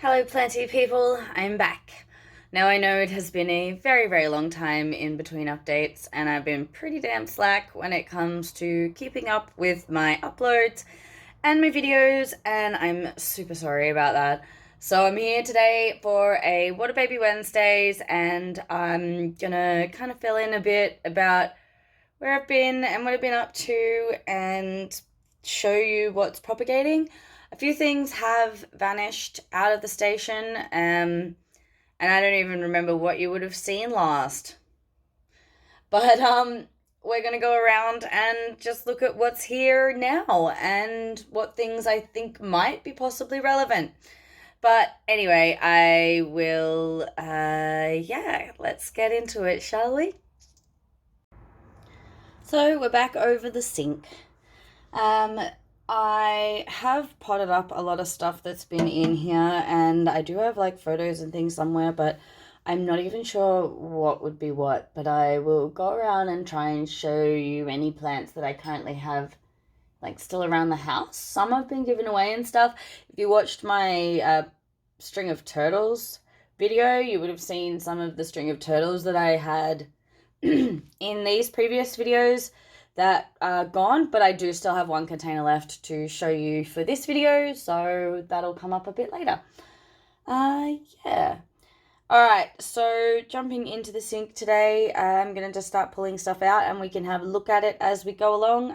Hello, plenty of people. I'm back. Now, I know it has been a very, very long time in between updates, and I've been pretty damn slack when it comes to keeping up with my uploads and my videos, and I'm super sorry about that. So, I'm here today for a Water Baby Wednesdays, and I'm gonna kind of fill in a bit about where I've been and what I've been up to and show you what's propagating. A few things have vanished out of the station, and I don't even remember what you would have seen last. But we're gonna go around and just look at what's here now and what things I think might be possibly relevant. But anyway, I will, yeah, let's get into it, shall we? So we're back over the sink. I have potted up a lot of stuff that's been in here, and I do have like photos and things somewhere, but I'm not even sure what would be what. But I will go around and try and show you any plants that I currently have like still around the house. Some have been given away and stuff. If you watched my string of turtles video, you would have seen some of the string of turtles that I had in these previous videos that are gone, but I do still have one container left to show you for this video, so that'll come up a bit later. Yeah. Alright, so jumping into the sink today, I'm going to just start pulling stuff out and we can have a look at it as we go along.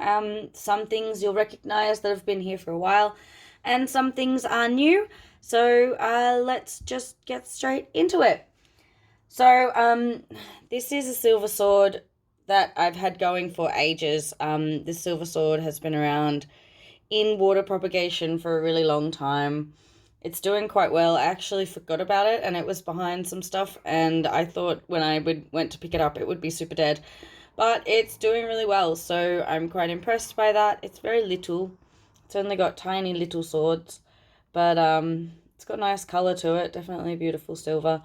Some things you'll recognize that have been here for a while, and some things are new, so let's just get straight into it. So, this is a silver sword that I've had going for ages. This silver sword has been around in water propagation for a really long time. It's doing quite well. I actually forgot about it, and it was behind some stuff, and I thought when I went to pick it up it would be super dead. But it's doing really well, so I'm quite impressed by that. It's very little. It's only got tiny little swords, but it's got a nice color to it. Definitely beautiful silver.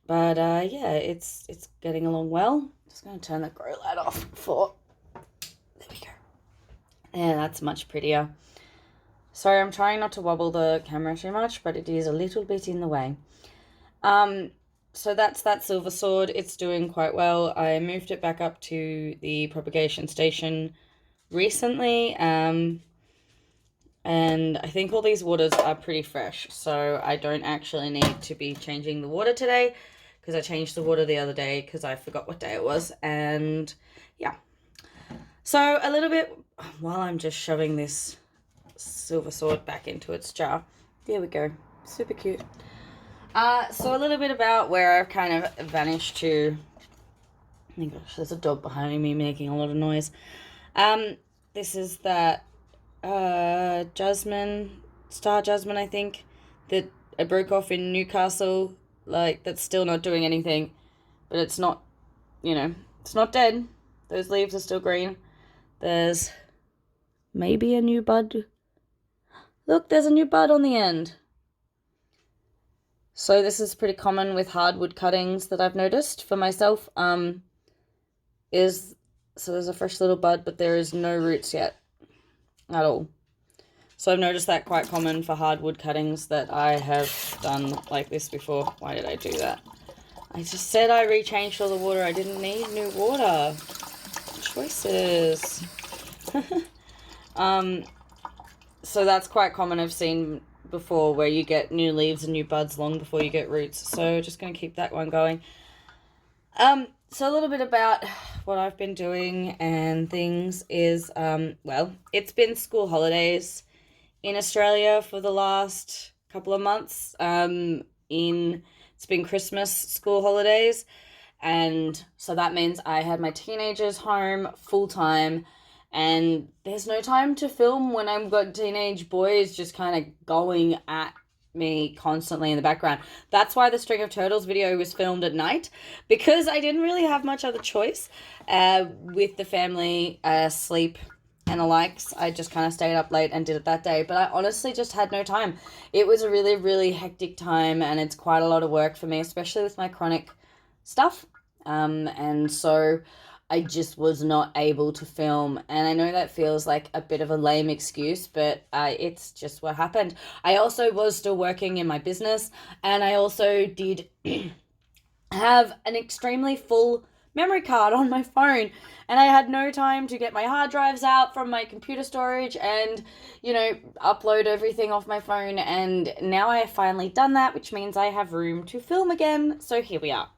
But yeah, it's getting along well. Just going to turn the grow light off for... There we go. Yeah, that's much prettier. Sorry, I'm trying not to wobble the camera too much, but it is a little bit in the way. So that's that silver sword. It's doing quite well. I moved it back up to the propagation station recently. And I think all these waters are pretty fresh, so I don't actually need to be changing the water today, because I changed the water the other day because I forgot what day it was. And yeah, so a little bit while I'm just shoving this silver sword back into its jar. There we go, super cute. So a little bit about where I've kind of vanished to. Oh my gosh, there's a dog behind me making a lot of noise. This is that jasmine, star jasmine, I think, that I broke off in Newcastle. Like, that's still not doing anything, but it's not, you know, it's not dead. Those leaves are still green. There's maybe a new bud. Look, there's a new bud on the end. So this is pretty common with hardwood cuttings that I've noticed for myself. So there's a fresh little bud, but there is no roots yet at all. So I've noticed that quite common for hardwood cuttings that I have done like this before. Why did I do that? I just said I rechanged all the water. I didn't need new water. Choices. So that's quite common. I've seen before where you get new leaves and new buds long before you get roots. So just going to keep that one going. So a little bit about what I've been doing and things is, well, it's been school holidays in Australia for the last couple of months. It's been Christmas school holidays, and so that means I had my teenagers home full time, and there's no time to film when I've got teenage boys just kind of going at me constantly in the background. That's why the string of turtles video was filmed at night, because I didn't really have much other choice with the family sleep and the likes. I just kind of stayed up late and did it that day, but I honestly just had no time. It was a really, really hectic time, and it's quite a lot of work for me, especially with my chronic stuff. And so I just was not able to film. And I know that feels like a bit of a lame excuse, but it's just what happened. I also was still working in my business, and I also did have an extremely full memory card on my phone, and I had no time to get my hard drives out from my computer storage and, you know, upload everything off my phone. And now I have finally done that, which means I have room to film again. So here we are.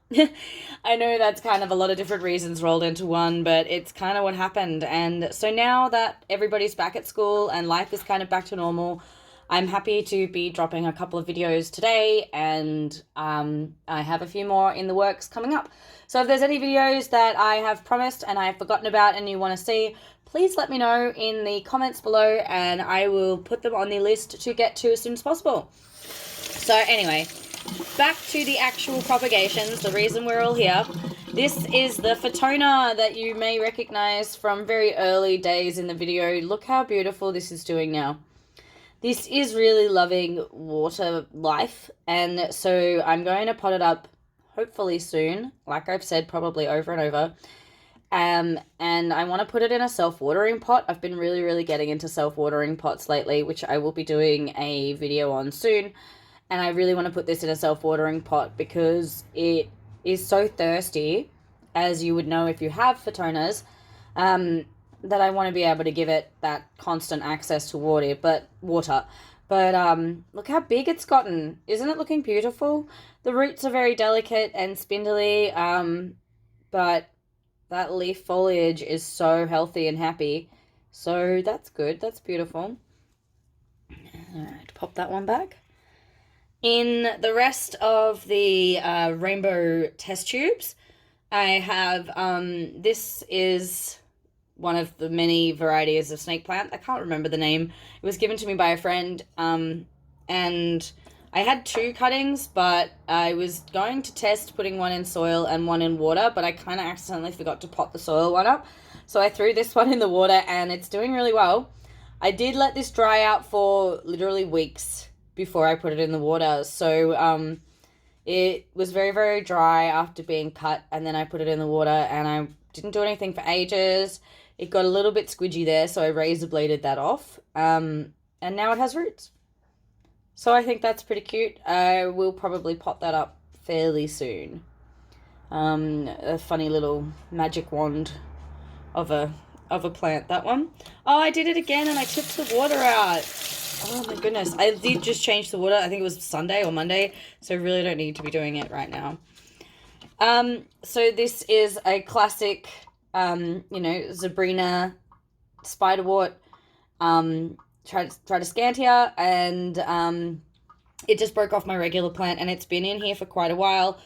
I know that's kind of a lot of different reasons rolled into one, but it's kind of what happened. And so now that everybody's back at school and life is kind of back to normal, I'm happy to be dropping a couple of videos today, and I have a few more in the works coming up. So if there's any videos that I have promised and I have forgotten about and you want to see, please let me know in the comments below, and I will put them on the list to get to as soon as possible. So anyway, back to the actual propagations, the reason we're all here. This is the Fotona that you may recognize from very early days in the video. Look how beautiful this is doing now. This is really loving water life, and so I'm going to pot it up hopefully soon, like I've said probably over and over. And I want to put it in a self-watering pot. I've been really getting into self-watering pots lately, which I will be doing a video on soon. And I really want to put this in a self-watering pot because it is so thirsty, as you would know if you have Fotonas, that I want to be able to give it that constant access to water. But look how big it's gotten. Isn't it looking beautiful? The roots are very delicate and spindly, but that leaf foliage is so healthy and happy. So that's good. That's beautiful. All right, pop that one back. In the rest of the rainbow test tubes, I have, this is one of the many varieties of snake plant. I can't remember the name. It was given to me by a friend, and I had 2 cuttings, but I was going to test putting one in soil and one in water, but I kind of accidentally forgot to pot the soil one up. So I threw this one in the water, and it's doing really well. I did let this dry out for literally weeks before I put it in the water. So it was very dry after being cut, and then I put it in the water, and I didn't do anything for ages. It got a little bit squidgy there, so I razor bladed that off. And now it has roots. So I think that's pretty cute. I will probably pot that up fairly soon. A funny little magic wand of a plant, that one. Oh, I did it again and I tipped the water out. Oh my goodness. I did just change the water. I think it was Sunday or Monday, so I really don't need to be doing it right now. So this is a classic, Zebrina spiderwort, Tradescantia, and it just broke off my regular plant, and it's been in here for quite a while.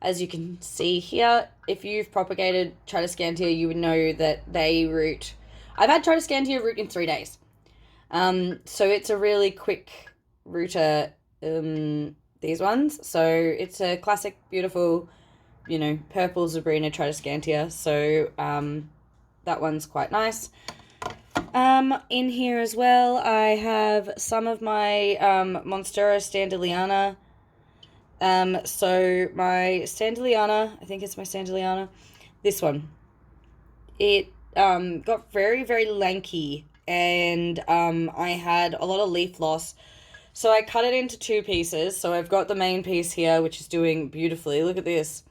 As you can see here, if you've propagated Tradescantia, you would know that they root. I've had Tradescantia root in 3 days. So it's a really quick rooter, these ones. So it's a classic, beautiful, purple Zebrina Tradescantia. So that one's quite nice. In here as well, I have some of my Monstera Standeliana. So my Standeliana, I think it's my Standeliana, this one, it got very lanky, and I had a lot of leaf loss. So I cut it into 2 pieces. So I've got the main piece here, which is doing beautifully. Look at this.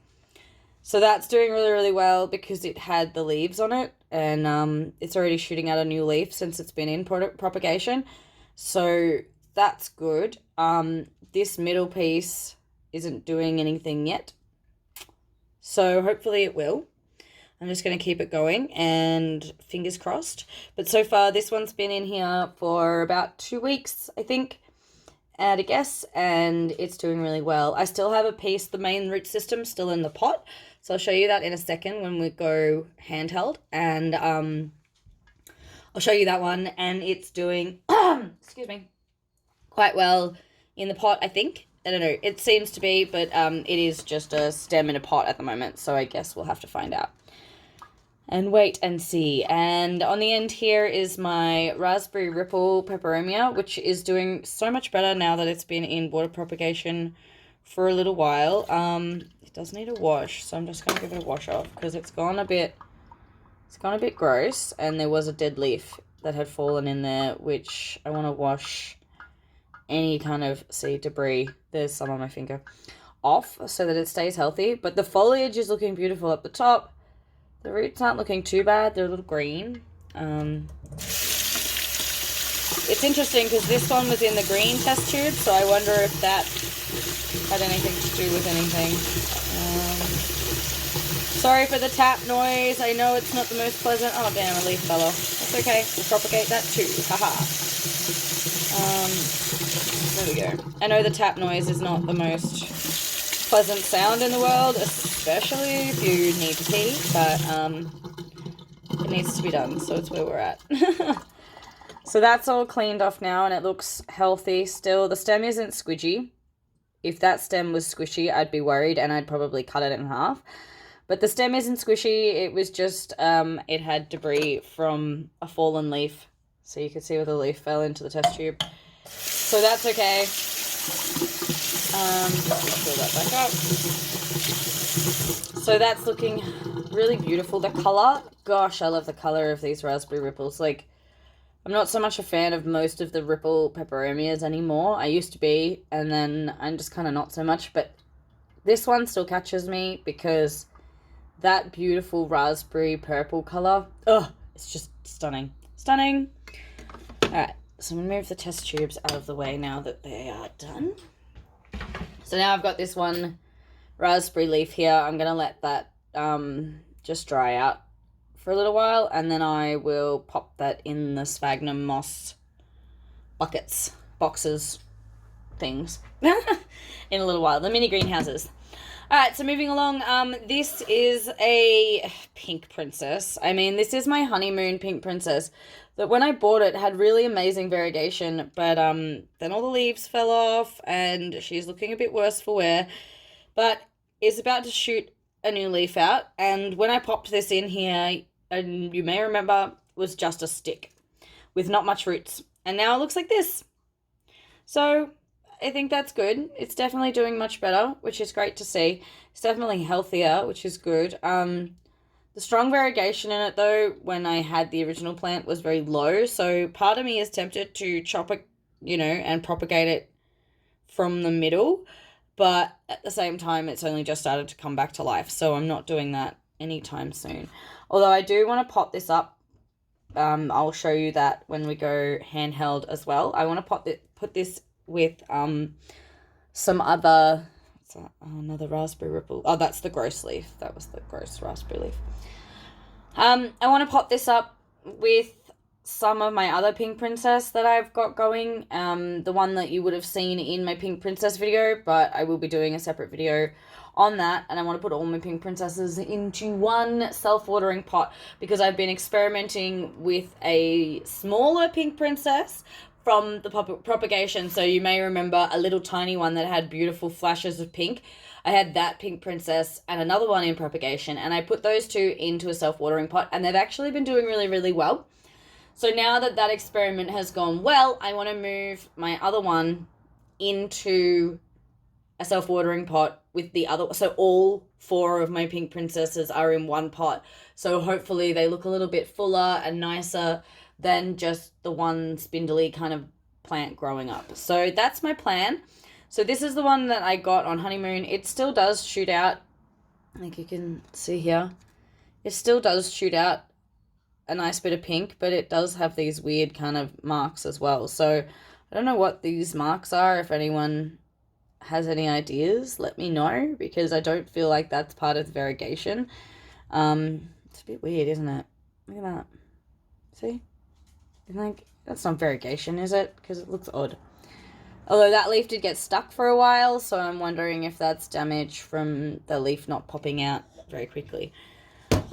So that's doing really well because it had the leaves on it, and it's already shooting out a new leaf since it's been in propagation. So that's good. This middle piece isn't doing anything yet, so hopefully it will. I'm just going to keep it going and fingers crossed. But so far this one's been in here for about 2 weeks, I think, at a guess, and it's doing really well. I still have a piece, the main root system, still in the pot, so I'll show you that in a second when we go handheld, and I'll show you that one, and it's doing excuse me, quite well in the pot, I think. I don't know, it seems to be, but it is just a stem in a pot at the moment, so I guess we'll have to find out and wait and see. And on the end here is my Raspberry Ripple Peperomia, which is doing so much better now that it's been in water propagation for a little while. It does need a wash, so I'm just going to give it a wash off because it's gone a bit It's gone a bit gross, and there was a dead leaf that had fallen in there, which I want to wash any kind of seed debris, there's some on my finger, off so that it stays healthy. But the foliage is looking beautiful up the top. The roots aren't looking too bad. They're a little green. It's interesting because this one was in the green test tube, so I wonder if that had anything to do with anything. Sorry for the tap noise. I know it's not the most pleasant. Oh, damn, a leaf fell off. That's okay. We'll propagate that too. Haha. There we go. I know the tap noise is not the most pleasant sound in the world, especially if you need to pee, but it needs to be done, so it's where we're at. So that's all cleaned off now, and it looks healthy still. The stem isn't squidgy. If that stem was squishy, I'd be worried, and I'd probably cut it in half. But the stem isn't squishy. It was just, it had debris from a fallen leaf. So you can see where the leaf fell into the test tube. So that's okay. Just fill that back up. So that's looking really beautiful. The color, gosh, I love the color of these raspberry ripples. Like, I'm not so much a fan of most of the ripple peperomias anymore. I used to be, and then I'm just kind of not so much. But this one still catches me because that beautiful raspberry purple color, oh, it's just stunning. Stunning. All right, so I'm going to move the test tubes out of the way now that they are done. So now I've got this one raspberry leaf here. I'm going to let that just dry out for a little while, and then I will pop that in the sphagnum moss boxes, things, in a little while, the mini greenhouses. All right, so moving along, this is a pink princess. I mean, this is my honeymoon pink princess that when I bought it had really amazing variegation, but then all the leaves fell off and she's looking a bit worse for wear, but is about to shoot a new leaf out. And when I popped this in here, and you may remember, it was just a stick with not much roots. And now it looks like this. So I think that's good. It's definitely doing much better, which is great to see. It's definitely healthier, which is good. The strong variegation in it, though, when I had the original plant was very low. So part of me is tempted to chop it, and propagate it from the middle. But at the same time, it's only just started to come back to life. So I'm not doing that anytime soon. Although I do want to pot this up. I'll show you that when we go handheld as well. I want to put this with some other, another raspberry ripple. Oh, that's the gross leaf. That was the gross raspberry leaf. I want to pot this up with some of my other pink princess that I've got going. The one that you would have seen in my pink princess video, but I will be doing a separate video on that, and I want to put all my pink princesses into one self-watering pot because I've been experimenting with a smaller pink princess from the propagation. So you may remember a little tiny one that had beautiful flashes of pink. I had that pink princess and another one in propagation, and I put those two into a self-watering pot, and they've actually been doing really, really well. So now that that experiment has gone well, I want to move my other one into a self-watering pot with the other. So all 4 of my pink princesses are in one pot. So hopefully they look a little bit fuller and nicer than just the one spindly kind of plant growing up. So that's my plan. So this is the one that I got on honeymoon. It still does shoot out. I think you can see here. It still does shoot out a nice bit of pink, but it does have these weird kind of marks as well. So I don't know what these marks are. If anyone has any ideas, let me know, because I don't feel like that's part of the variegation. It's a bit weird, isn't it? Look at that. See? Like, that's not variegation, is it? Because it looks odd. Although that leaf did get stuck for a while, so I'm wondering if that's damage from the leaf not popping out very quickly.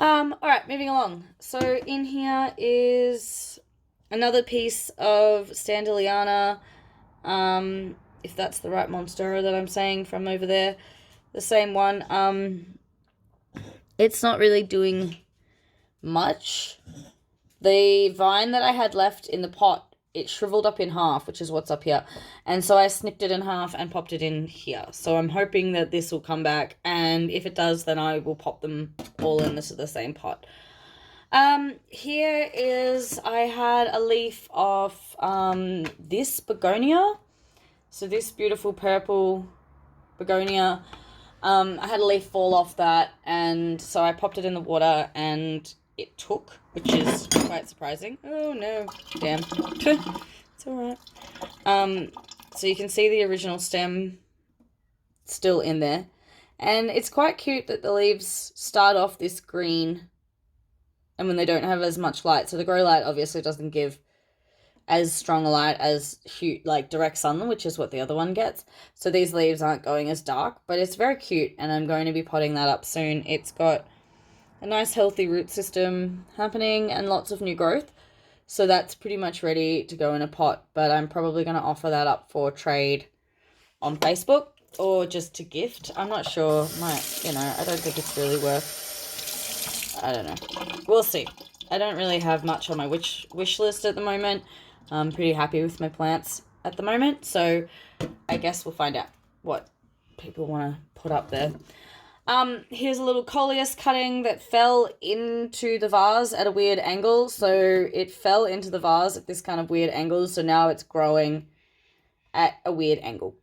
Alright, moving along. So in here is another piece of Standeliana, if that's the right monstera that I'm saying from over there. The same one. It's not really doing much. The vine that I had left in the pot, it shriveled up in half, which is what's up here. And so I snipped it in half and popped it in here. So I'm hoping that this will come back. And if it does, then I will pop them all in the same pot. Here is, I had a leaf of this begonia. So this beautiful purple begonia. I had a leaf fall off that, and so I popped it in the water and it took, which is quite surprising. Oh no, damn. It's alright. So you can see the original stem still in there. And it's quite cute that the leaves start off this green and when they don't have as much light. So the grow light obviously doesn't give as strong a light as like direct sun, which is what the other one gets. So these leaves aren't going as dark, but it's very cute, and I'm going to be potting that up soon. It's got a nice healthy root system happening and lots of new growth. So that's pretty much ready to go in a pot, but I'm probably going to offer that up for trade on Facebook or just to gift. I'm not sure. I don't think it's really worth, I don't know. We'll see. I don't really have much on my wish list at the moment. I'm pretty happy with my plants at the moment, so I guess we'll find out what people want to put up there. Here's a little coleus cutting that fell into the vase at a weird angle. So it fell into the vase at this kind of weird angle, so now it's growing at a weird angle.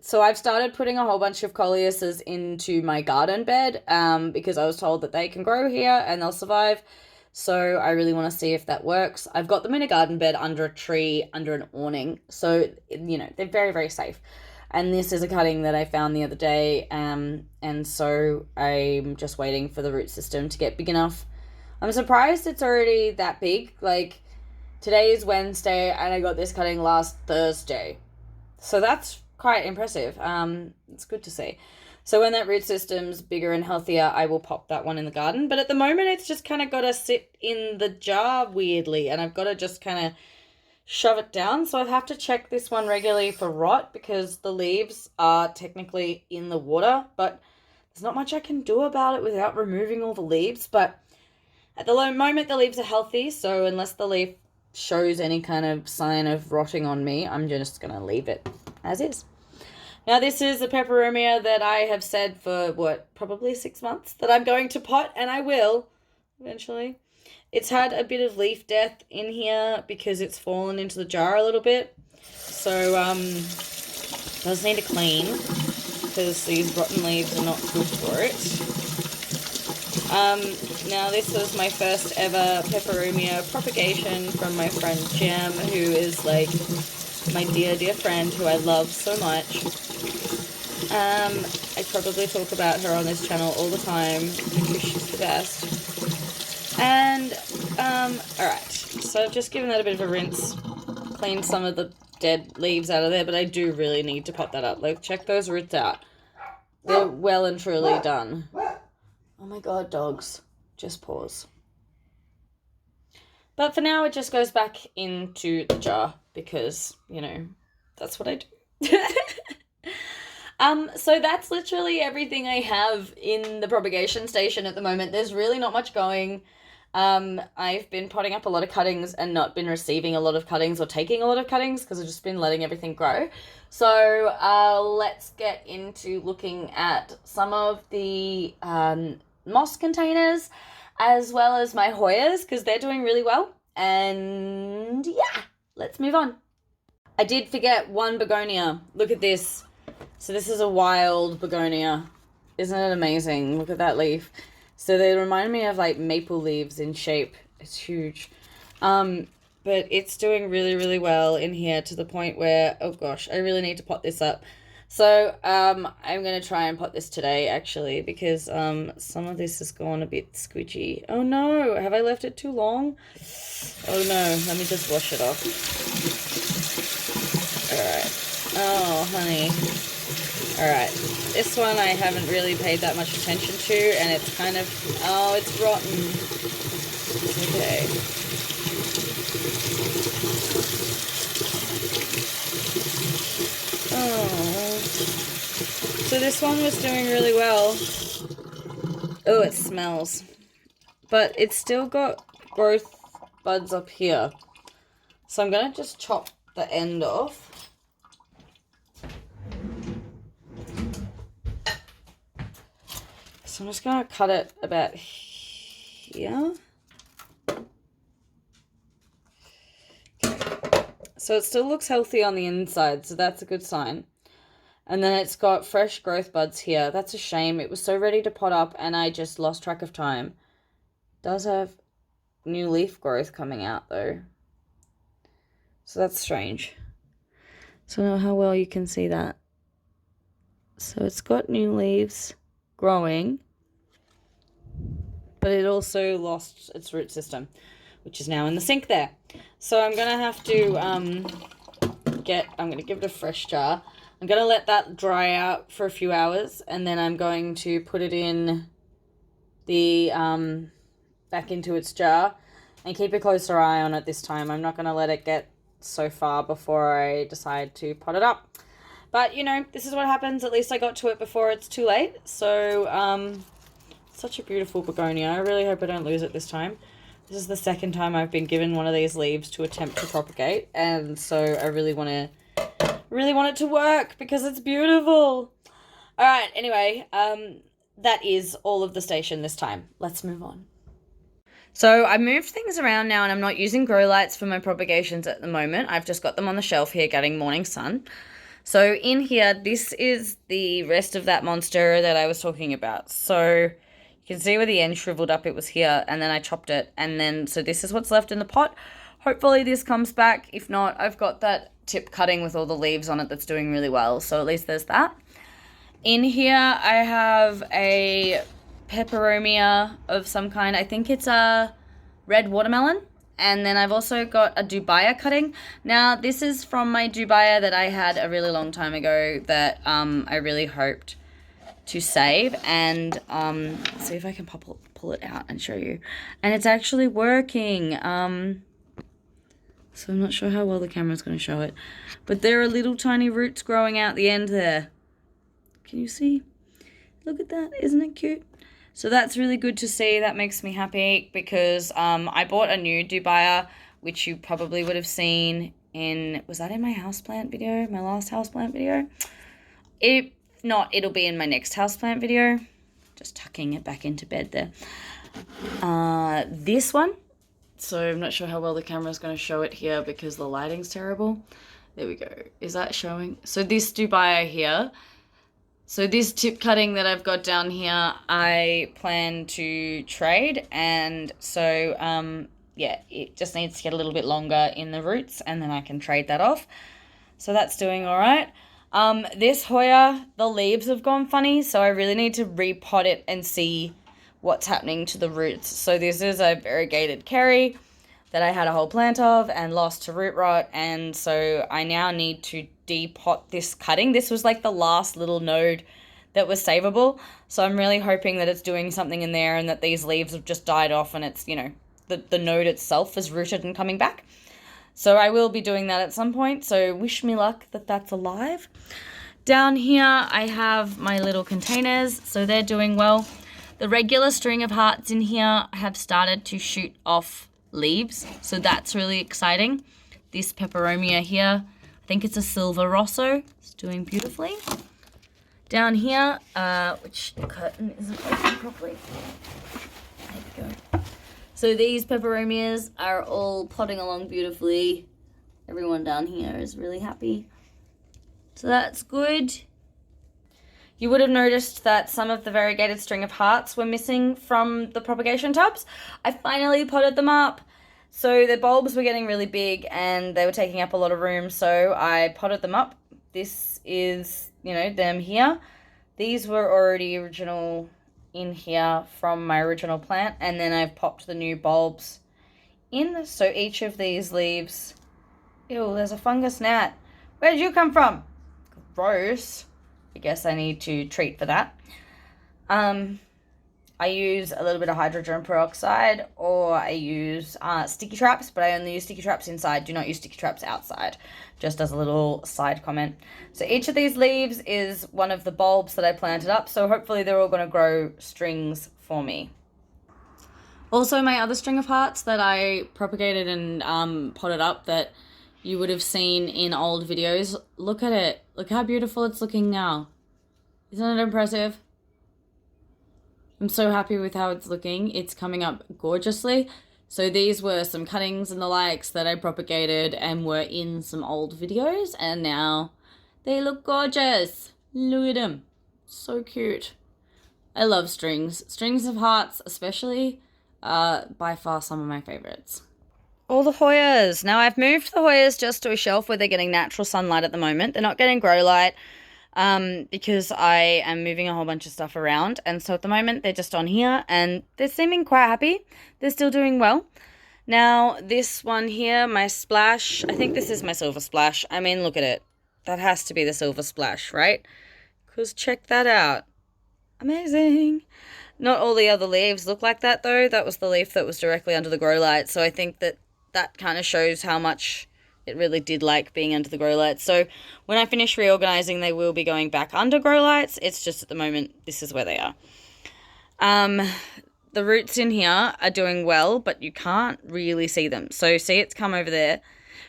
So I've started putting a whole bunch of coleuses into my garden bed because I was told that they can grow here and they'll survive. So I really want to see if that works. I've got them in a garden bed under a tree, under an awning. So, they're very, very safe. And this is a cutting that I found the other day. And so I'm just waiting for the root system to get big enough. I'm surprised it's already that big. Like, today is Wednesday and I got this cutting last Thursday. So that's quite impressive. It's good to see. So when that root system's bigger and healthier, I will pop that one in the garden. But at the moment, it's just kind of got to sit in the jar weirdly, and I've got to just kind of shove it down. So I have to check this one regularly for rot because the leaves are technically in the water, but there's not much I can do about it without removing all the leaves. But at the moment, the leaves are healthy, so unless the leaf shows any kind of sign of rotting on me, I'm just going to leave it as is. Now, this is a peperomia that I have said for, probably 6 months that I'm going to pot, and I will eventually. It's had a bit of leaf death in here because it's fallen into the jar a little bit. So, does need a clean because these rotten leaves are not good for it. Now, this was my first ever peperomia propagation from my friend Jam, who is like my dear, dear friend who I love so much. I probably talk about her on this channel all the time because she's the best. And, alright, so I've just given that a bit of a rinse, cleaned some of the dead leaves out of there, but I do really need to pot that up. Like, check those roots out. They're well and truly done. Oh my god, dogs. Just pause. But for now, it just goes back into the jar because, that's what I do. So that's literally everything I have in the propagation station at the moment. There's really not much going. I've been potting up a lot of cuttings and not been receiving a lot of cuttings or taking a lot of cuttings because I've just been letting everything grow. So let's get into looking at some of the moss containers as well as my Hoyas because they're doing really well. And yeah, let's move on. I did forget one begonia. Look at this. So this is a wild begonia. Isn't it amazing? Look at that leaf. So they remind me of like maple leaves in shape. It's huge. But it's doing really, really well in here to the point where, oh gosh, I really need to pot this up. So I'm going to try and pot this today actually because some of this has gone a bit squidgy. Oh no, have I left it too long? Oh no, let me just wash it off. Alright. Oh, honey. Alright, this one I haven't really paid that much attention to, and it's kind of, oh, it's rotten. Okay. Oh. So this one was doing really well. Oh, it smells. But it's still got growth buds up here. So I'm going to just chop the end off. So I'm just going to cut it about here. So it still looks healthy on the inside, so that's a good sign. And then it's got fresh growth buds here. That's a shame. It was so ready to pot up and I just lost track of time. It does have new leaf growth coming out though. So that's strange. So I don't know how well you can see that. So it's got new leaves growing, but it also lost its root system, which is now in the sink there. So I'm going to have to I'm going to give it a fresh jar. I'm going to let that dry out for a few hours, and then I'm going to put it in the, back into its jar and keep a closer eye on it this time. I'm not going to let it get so far before I decide to pot it up. But, you know, this is what happens. At least I got to it before it's too late. So, such a beautiful begonia. I really hope I don't lose it this time. This is the second time I've been given one of these leaves to attempt to propagate, and so I really want it to work because it's beautiful. All right, anyway, that is all of the station this time. Let's move on. So I moved things around now, and I'm not using grow lights for my propagations at the moment. I've just got them on the shelf here getting morning sun. So in here, this is the rest of that monster that I was talking about. So you can see where the end shriveled up, it was here, and then I chopped it, and then, so this is what's left in the pot. Hopefully this comes back. If not, I've got that tip cutting with all the leaves on it that's doing really well, so at least there's that. In here, I have a peperomia of some kind. I think it's a red watermelon, and then I've also got a dubia cutting. Now, this is from my dubia that I had a really long time ago that I really hoped to save, and see if I can pull it out and show you. And it's actually working. So I'm not sure how well the camera's going to show it, but there are little tiny roots growing out the end there. Can you see? Look at that. Isn't it cute? So that's really good to see. That makes me happy because I bought a new dubia, which you probably would have seen in, was that in my houseplant video? My last houseplant video? If not, it'll be in my next houseplant video. Just tucking it back into bed there. This one. So I'm not sure how well the camera's going to show it here because the lighting's terrible. There we go. Is that showing? So this dubia here. So this tip cutting that I've got down here, I plan to trade. And so, yeah, it just needs to get a little bit longer in the roots and then I can trade that off. So that's doing all right. This Hoya, the leaves have gone funny, so I really need to repot it and see what's happening to the roots. So this is a variegated kerry that I had a whole plant of and lost to root rot, and so I now need to depot this cutting. This was like the last little node that was savable, so I'm really hoping that it's doing something in there and that these leaves have just died off and it's, you know, the node itself is rooted and coming back. So I will be doing that at some point, so wish me luck that that's alive. Down here I have my little containers, so they're doing well. The regular string of hearts in here have started to shoot off leaves, so that's really exciting. This peperomia here, I think it's a silver rosso, it's doing beautifully. Down here, which the curtain isn't open properly. There we go. So these peperomias are all plodding along beautifully. Everyone down here is really happy. So that's good. You would have noticed that some of the variegated string of hearts were missing from the propagation tubs. I finally potted them up. So the bulbs were getting really big and they were taking up a lot of room. So I potted them up. This is, you know, them here. These were already original in here from my original plant, and then I've popped the new bulbs in. So each of these leaves, ew, there's a fungus gnat. Where did you come from? Gross. I guess I need to treat for that. I use a little bit of hydrogen peroxide, or I use sticky traps, but I only use sticky traps inside. Do not use sticky traps outside, just as a little side comment. So each of these leaves is one of the bulbs that I planted up, so hopefully they're all going to grow strings for me. Also, my other string of hearts that I propagated and potted up that you would have seen in old videos, look at it. Look how beautiful it's looking now. Isn't it impressive? I'm so happy with how it's looking. It's coming up gorgeously. So these were some cuttings and the likes that I propagated and were in some old videos, and now they look gorgeous. Look at them. So cute. I love strings. Strings of hearts especially are by far some of my favorites. All the Hoyas. Now I've moved the Hoyas just to a shelf where they're getting natural sunlight at the moment. They're not getting grow light because I am moving a whole bunch of stuff around. And so at the moment they're just on here and they're seeming quite happy. They're still doing well. Now this one here, my splash, I think this is my silver splash. I mean, look at it. That has to be the silver splash, right? Because check that out. Amazing. Not all the other leaves look like that though. That was the leaf that was directly under the grow light. So I think that kind of shows how much it really did like being under the grow lights. So when I finish reorganizing, they will be going back under grow lights. It's just at the moment, this is where they are. The roots in here are doing well, but you can't really see them. So see, it's come over there,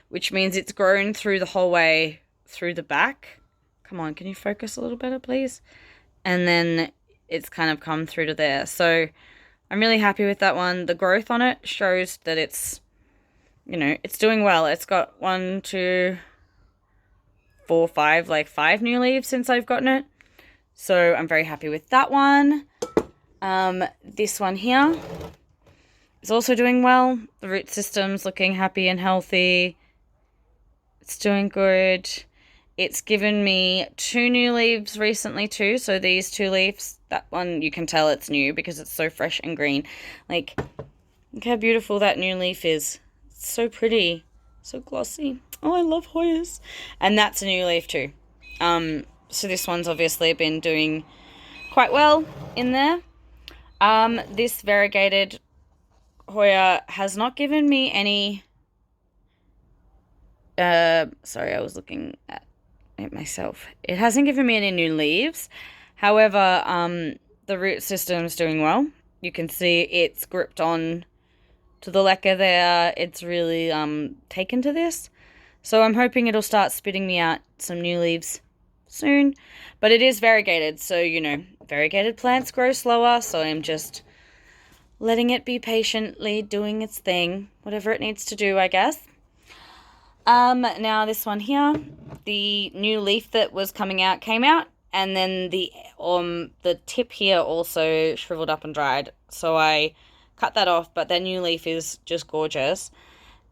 which means it's grown through the whole way through the back. Come on, can you focus a little better, please? And then it's kind of come through to there. So I'm really happy with that one. The growth on it shows that it's, you know, it's doing well. It's got 1, 2, 4, 5, like 5 new leaves since I've gotten it. So I'm very happy with that one. This one here is also doing well. The root system's looking happy and healthy. It's doing good. It's given me 2 new leaves recently too. So these 2 leaves, that one you can tell it's new because it's so fresh and green. Like, look how beautiful that new leaf is. It's so pretty, so glossy. Oh, I love Hoyas. And that's a new leaf too. So this one's obviously been doing quite well in there. This variegated Hoya has not given me any, sorry, I was looking at it myself. It hasn't given me any new leaves. However, the root system's doing well. You can see it's gripped on to the leca there. It's really taken to this. So I'm hoping it'll start spitting me out some new leaves soon. But it is variegated, so, you know, variegated plants grow slower, so I'm just letting it be patiently doing its thing, whatever it needs to do, I guess. Now this one here, the new leaf that was coming out came out, and then the tip here also shriveled up and dried, so I cut that off, but that new leaf is just gorgeous.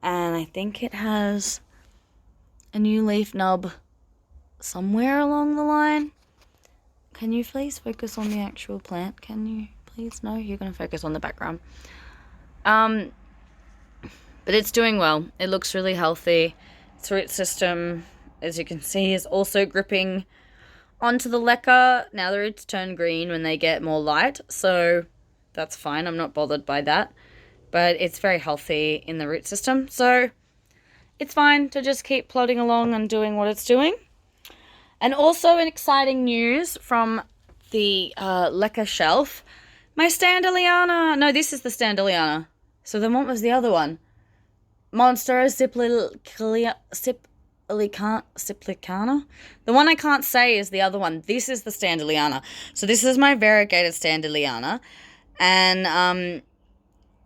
And I think it has a new leaf nub somewhere along the line. Can you please focus on the actual plant? Can you please? No, you're going to focus on the background. But it's doing well. It looks really healthy. Its root system, as you can see, is also gripping onto the leca. Now the roots turn green when they get more light, so that's fine. I'm not bothered by that. But it's very healthy in the root system, so it's fine to just keep plodding along and doing what it's doing. And also an exciting news from the leca shelf. My Standeliana. No, this is the Standeliana. So then what was the other one? Monstera Ciplicana. The one I can't say is the other one. This is the Standeliana. So this is my variegated Standeliana. And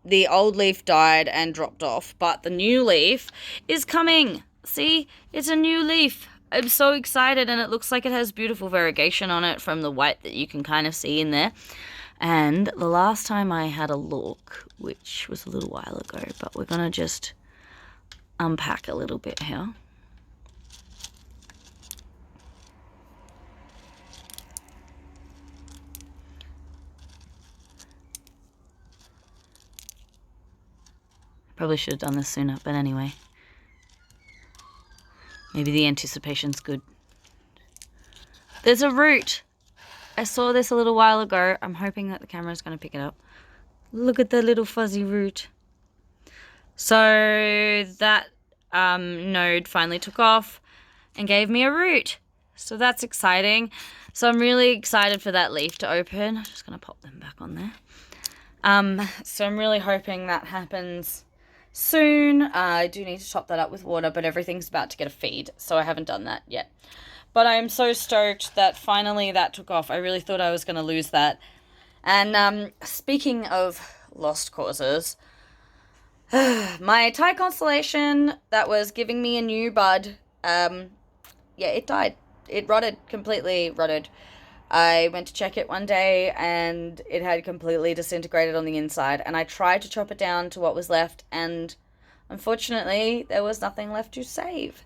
the old leaf died and dropped off. But the new leaf is coming. See? It's a new leaf. I'm so excited, and it looks like it has beautiful variegation on it from the white that you can kind of see in there. And the last time I had a look, which was a little while ago, but we're going to just unpack a little bit here. Probably should have done this sooner, but anyway. Maybe the anticipation's good. There's a root. I saw this a little while ago. I'm hoping that the camera's going to pick it up. Look at the little fuzzy root. So that node finally took off and gave me a root. So that's exciting. So I'm really excited for that leaf to open. I'm just going to pop them back on there. So I'm really hoping that happens soon. I do need to top that up with water, but everything's about to get a feed, so I haven't done that yet. But I'm so stoked that finally that took off. I really thought I was going to lose that. And speaking of lost causes, my Thai constellation that was giving me a new bud, yeah, it died. It rotted, completely rotted. I went to check it one day and it had completely disintegrated on the inside. And I tried to chop it down to what was left, and unfortunately, there was nothing left to save.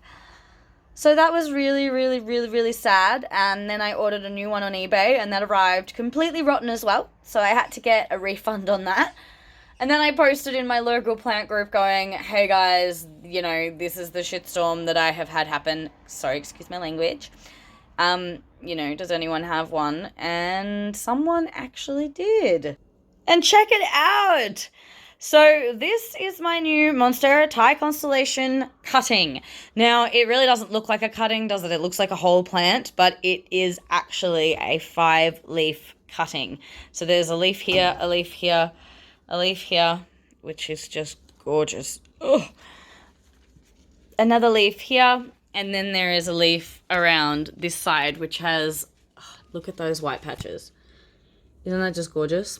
So that was really, really, really, really sad. And then I ordered a new one on eBay, and that arrived completely rotten as well. So I had to get a refund on that. And then I posted in my local plant group going, hey guys, this is the shitstorm that I have had happen. Sorry, excuse my language. Does anyone have one? And someone actually did. And check it out! So this is my new Monstera Thai Constellation cutting. Now, it really doesn't look like a cutting, does it? It looks like a whole plant, but it is actually a 5-leaf cutting. So there's a leaf here, a leaf here, a leaf here, which is just gorgeous. Ugh. Another leaf here, and then there is a leaf around this side, which has, look at those white patches. Isn't that just gorgeous?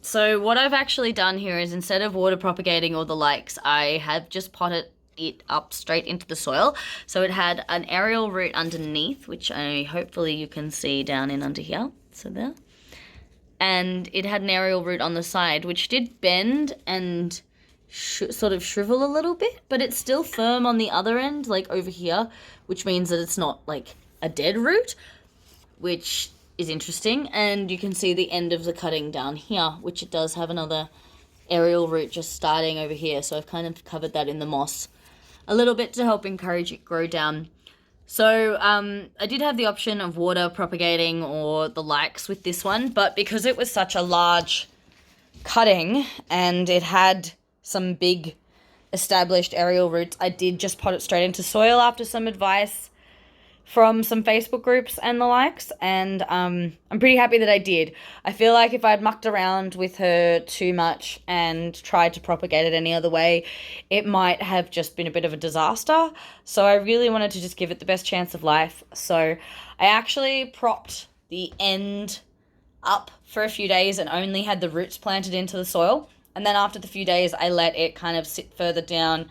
So what I've actually done here is, instead of water propagating or the likes, I have just potted it up straight into the soil. So it had an aerial root underneath, which hopefully you can see down in under here. So there. And it had an aerial root on the side, which did bend and sort of shrivel a little bit, but it's still firm on the other end, like over here, which means that it's not like a dead root, which is interesting. And you can see the end of the cutting down here, which it does have another aerial root just starting over here. So I've kind of covered that in the moss a little bit to help encourage it grow down. So I did have the option of water propagating or the likes with this one, but because it was such a large cutting and it had some big established aerial roots, I did just pot it straight into soil after some advice from some Facebook groups and the likes, and I'm pretty happy that I did. I feel like if I'd mucked around with her too much and tried to propagate it any other way, it might have just been a bit of a disaster. So I really wanted to just give it the best chance of life. So I actually propped the end up for a few days and only had the roots planted into the soil. And then after the few days, I let it kind of sit further down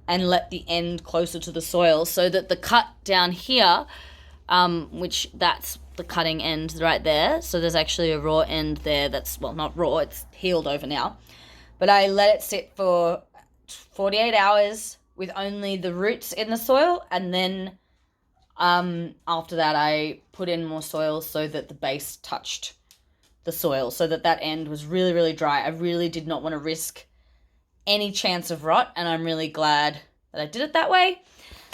and let the end closer to the soil, so that the cut down here, which that's the cutting end right there. So there's actually a raw end there that's, well, not raw, it's healed over now. But I let it sit for 48 hours with only the roots in the soil. And then after that, I put in more soil so that the base touched the soil, so that that end was really, really dry. I really did not want to risk any chance of rot, and I'm really glad that I did it that way.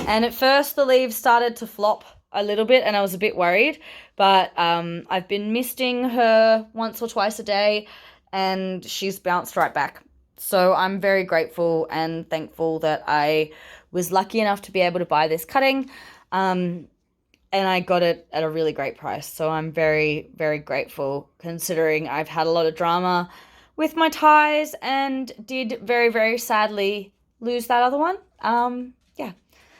And at first the leaves started to flop a little bit and I was a bit worried, but I've been misting her once or twice a day and she's bounced right back. So I'm very grateful and thankful that I was lucky enough to be able to buy this cutting, and I got it at a really great price. So I'm very, very grateful, considering I've had a lot of drama with my ties and did very, very sadly lose that other one. Yeah.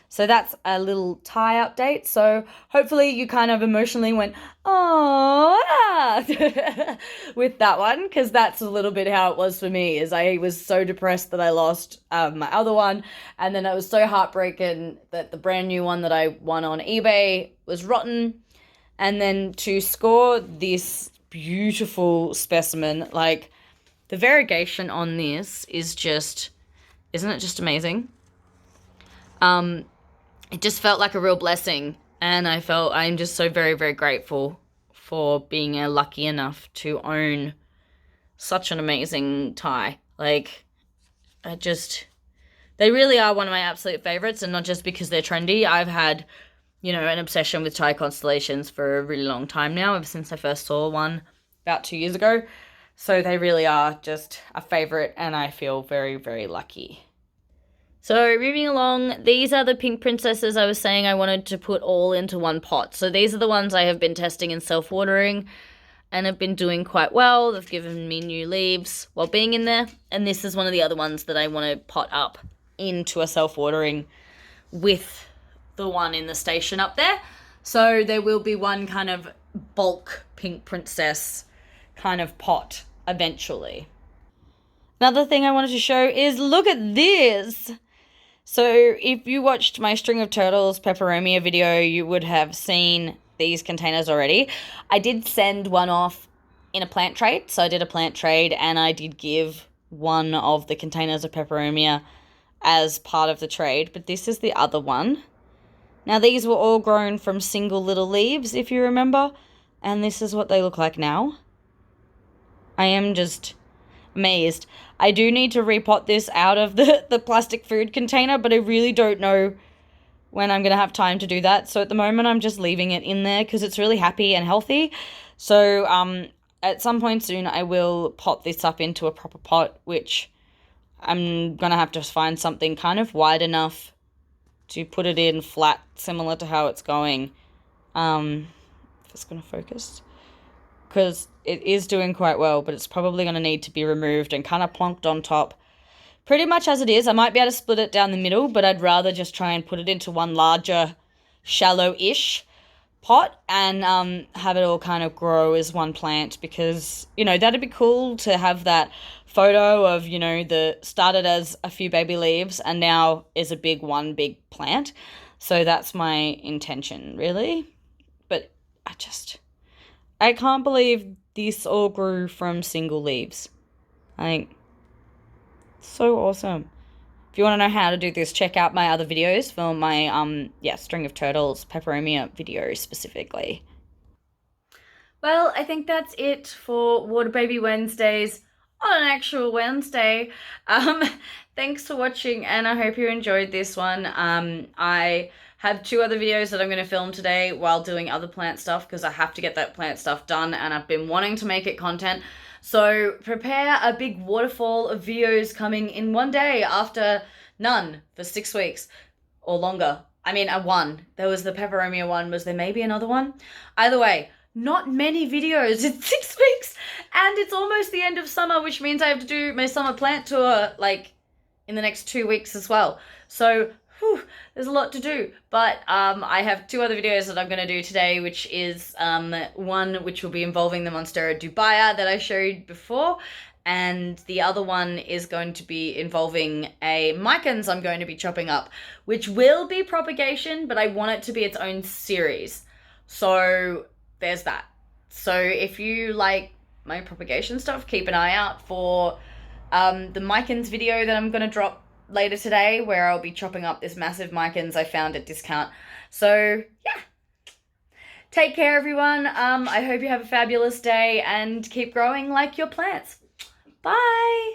So that's a little tie update. So hopefully you kind of emotionally went, oh, with that one, because that's a little bit how it was for me. Is I was so depressed that I lost my other one, and then I was so heartbroken that the brand new one that I won on eBay was rotten. And then to score this beautiful specimen, like, the variegation on this is just, isn't it just amazing? It just felt like a real blessing, and I'm just so very, very grateful for being lucky enough to own such an amazing tie. Like, they really are one of my absolute favorites, and not just because they're trendy. I've had, an obsession with Thai constellations for a really long time now, ever since I first saw one about 2 years ago. So they really are just a favorite, and I feel very, very lucky. So moving along, these are the pink princesses I was saying I wanted to put all into one pot. So these are the ones I have been testing in self-watering and have been doing quite well. They've given me new leaves while being in there. And this is one of the other ones that I want to pot up into a self-watering with the one in the station up there. So there will be one kind of bulk pink princess kind of pot eventually. Another thing I wanted to show is, look at this. So if you watched my string of turtles peperomia video, you would have seen these containers already. I did send one off in a plant trade. So I did a plant trade and I did give one of the containers of peperomia as part of the trade. But this is the other one. Now these were all grown from single little leaves, if you remember. And this is what they look like now. I am just amazed. I do need to repot this out of the plastic food container, but I really don't know when I'm going to have time to do that. So at the moment, I'm just leaving it in there because it's really happy and healthy. So at some point soon, I will pot this up into a proper pot, which I'm going to have to find something kind of wide enough to put it in flat, similar to how it's going. If it's going to focus. Because it is doing quite well, but it's probably going to need to be removed and kind of plonked on top. Pretty much as it is. I might be able to split it down the middle, but I'd rather just try and put it into one larger, shallow-ish pot and have it all kind of grow as one plant because, you know, that'd be cool to have that photo of, you know, the started as a few baby leaves and now is a big plant. So that's my intention, really. But I can't believe this all grew from single leaves. Like, so awesome. If you want to know how to do this, check out my other videos for my, string of turtles, peperomia video specifically. Well, I think that's it for Water Baby Wednesdays on an actual Wednesday. Thanks for watching, and I hope you enjoyed this one. I have 2 other videos that I'm going to film today while doing other plant stuff because I have to get that plant stuff done and I've been wanting to make it content. So prepare a big waterfall of videos coming in one day after none for 6 weeks or longer. I mean, one. There was the peperomia one. Was there maybe another one? Either way, not many videos. It's 6 weeks and it's almost the end of summer, which means I have to do my summer plant tour like in the next 2 weeks as well. So there's a lot to do, but I have 2 other videos that I'm going to do today, which is one which will be involving the Monstera dubia that I showed before, and the other one is going to be involving a micans I'm going to be chopping up, which will be propagation, but I want it to be its own series. So there's that. So if you like my propagation stuff, keep an eye out for the micans video that I'm going to drop later today, where I'll be chopping up this massive micans I found at discount. So yeah, take care everyone. I hope you have a fabulous day and keep growing like your plants. Bye.